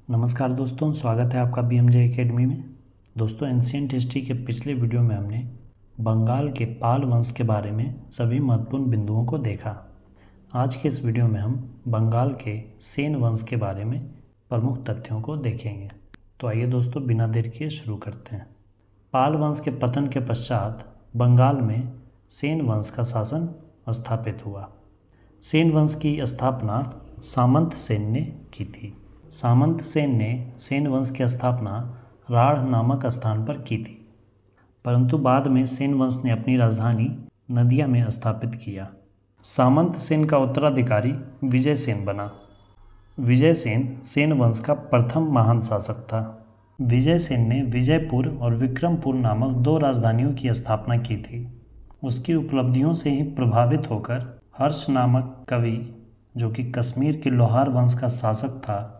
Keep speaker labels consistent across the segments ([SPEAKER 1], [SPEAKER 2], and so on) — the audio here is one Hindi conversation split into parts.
[SPEAKER 1] नमस्कार दोस्तों, स्वागत है आपका BMJ एकेडमी में। दोस्तों, एंशिएंट हिस्ट्री के पिछले वीडियो में हमने बंगाल के पाल वंश के बारे में सभी महत्वपूर्ण बिंदुओं को देखा। आज के इस वीडियो में हम बंगाल के सेन वंश के बारे में प्रमुख तथ्यों को देखेंगे। तो आइए दोस्तों, बिना देर किए शुरू करते हैं। पाल वंश के पतन के पश्चात बंगाल में सेन वंश का शासन स्थापित हुआ। सेन वंश की स्थापना सामंत सेन ने की थी। सामंत सेन ने सेन वंश की स्थापना राढ़ नामक स्थान पर की थी, परंतु बाद में सेन वंश ने अपनी राजधानी नदिया में स्थापित किया। सामंत सेन का उत्तराधिकारी विजय सेन बना। विजय सेन सेन वंश का प्रथम महान शासक था। विजय सेन ने विजयपुर और विक्रमपुर नामक दो राजधानियों की स्थापना की थी। उसकी उपलब्धियों से ही प्रभावित होकर हर्ष नामक कवि, जो कि कश्मीर के लोहार वंश का शासक था,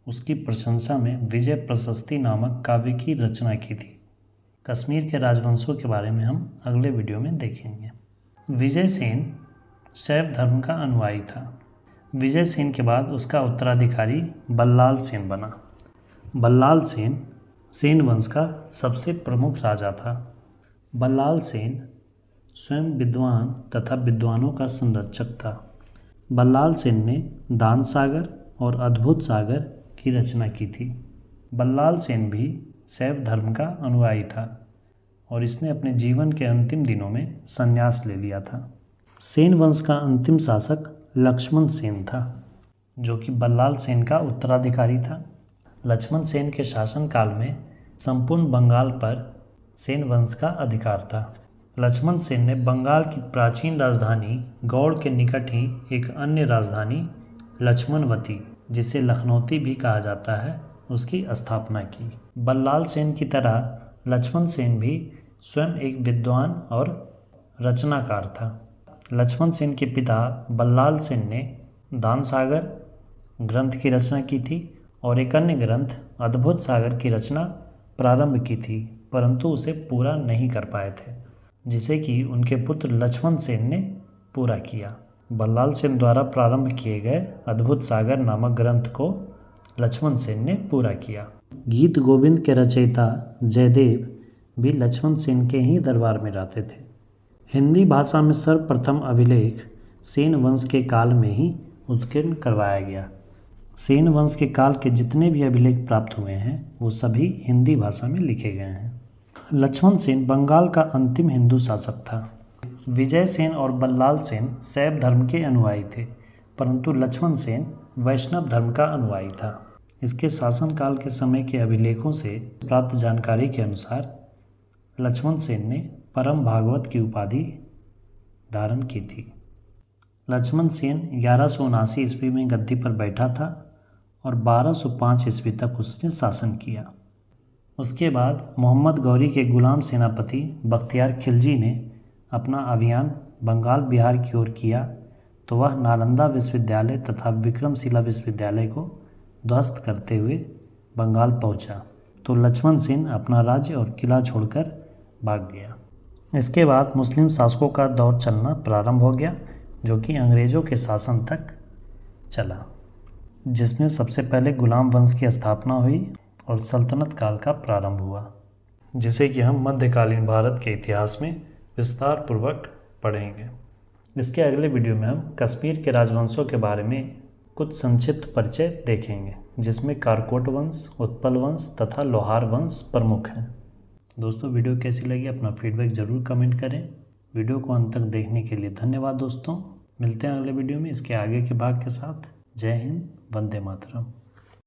[SPEAKER 1] उसकी प्रशंसा में विजय प्रशस्ति नामक काव्य की रचना की थी। कश्मीर के राजवंशों के बारे में हम अगले वीडियो में देखेंगे। विजय सेन शैव धर्म का अनुयायी था। विजय सेन के बाद उसका उत्तराधिकारी बल्लाल सेन बना। बल्लाल सेन सेन वंश का सबसे प्रमुख राजा था। बल्लाल सेन स्वयं विद्वान तथा विद्वानों का संरक्षक था। बल्लाल सेन ने दान सागर और अद्भुत सागर की रचना की थी। बल्लाल सेन भी शैव धर्म का अनुयायी था और इसने अपने जीवन के अंतिम दिनों में संन्यास ले लिया था। सेन वंश का अंतिम शासक लक्ष्मण सेन था, जो कि बल्लाल सेन का उत्तराधिकारी था। लक्ष्मण सेन के शासनकाल में संपूर्ण बंगाल पर सेन वंश का अधिकार था। लक्ष्मण सेन ने बंगाल की प्राचीन राजधानी गौड़ के निकट ही एक अन्य राजधानी लक्ष्मणवती, जिसे लखनौती भी कहा जाता है, उसकी स्थापना की। बल्लाल सेन की तरह लक्ष्मण सेन भी स्वयं एक विद्वान और रचनाकार था। लक्ष्मण सेन के पिता बल्लाल सेन ने दान सागर ग्रंथ की रचना की थी और एक अन्य ग्रंथ अद्भुत सागर की रचना प्रारंभ की थी, परंतु उसे पूरा नहीं कर पाए थे, जिसे कि उनके पुत्र लक्ष्मण सेन ने पूरा किया। बल्लाल सेन द्वारा प्रारंभ किए गए अद्भुत सागर नामक ग्रंथ को लक्ष्मण सेन ने पूरा किया। गीत गोविंद के रचयिता जयदेव भी लक्ष्मण सेन के ही दरबार में रहते थे। हिंदी भाषा में सर्वप्रथम अभिलेख सेन वंश के काल में ही उत्कीर्ण करवाया गया। सेन वंश के काल के जितने भी अभिलेख प्राप्त हुए हैं वो सभी हिंदी भाषा में लिखे गए हैं। लक्ष्मण सेन बंगाल का अंतिम हिंदू शासक था। विजय सेन और बल्लाल सेन शैव धर्म के अनुयायी थे, परंतु लक्ष्मण सेन वैष्णव धर्म का अनुयायी था। इसके शासनकाल के समय के अभिलेखों से प्राप्त जानकारी के अनुसार लक्ष्मण सेन ने परम भागवत की उपाधि धारण की थी। लक्ष्मण सेन 1179 ईस्वी में गद्दी पर बैठा था और 1205 ईस्वी तक उसने शासन किया। उसके बाद मोहम्मद गौरी के गुलाम सेनापति बख्तियार खिलजी ने अपना अभियान बंगाल बिहार की ओर किया, तो वह नालंदा विश्वविद्यालय तथा विक्रमशिला विश्वविद्यालय को ध्वस्त करते हुए बंगाल पहुंचा, तो लक्ष्मण सेन अपना राज्य और किला छोड़कर भाग गया। इसके बाद मुस्लिम शासकों का दौर चलना प्रारंभ हो गया, जो कि अंग्रेज़ों के शासन तक चला, जिसमें सबसे पहले गुलाम वंश की स्थापना हुई और सल्तनत काल का प्रारंभ हुआ, जिसे कि हम मध्यकालीन भारत के इतिहास में विस्तार पूर्वक पढ़ेंगे। इसके अगले वीडियो में हम कश्मीर के राजवंशों के बारे में कुछ संक्षिप्त परिचय देखेंगे, जिसमें कारकोट वंश, उत्पल वंश तथा लोहार वंश प्रमुख हैं। दोस्तों, वीडियो कैसी लगी अपना फीडबैक ज़रूर कमेंट करें। वीडियो को अंत तक देखने के लिए धन्यवाद दोस्तों। मिलते हैं अगले वीडियो में इसके आगे के भाग के साथ। जय हिंद, वंदे मातरम।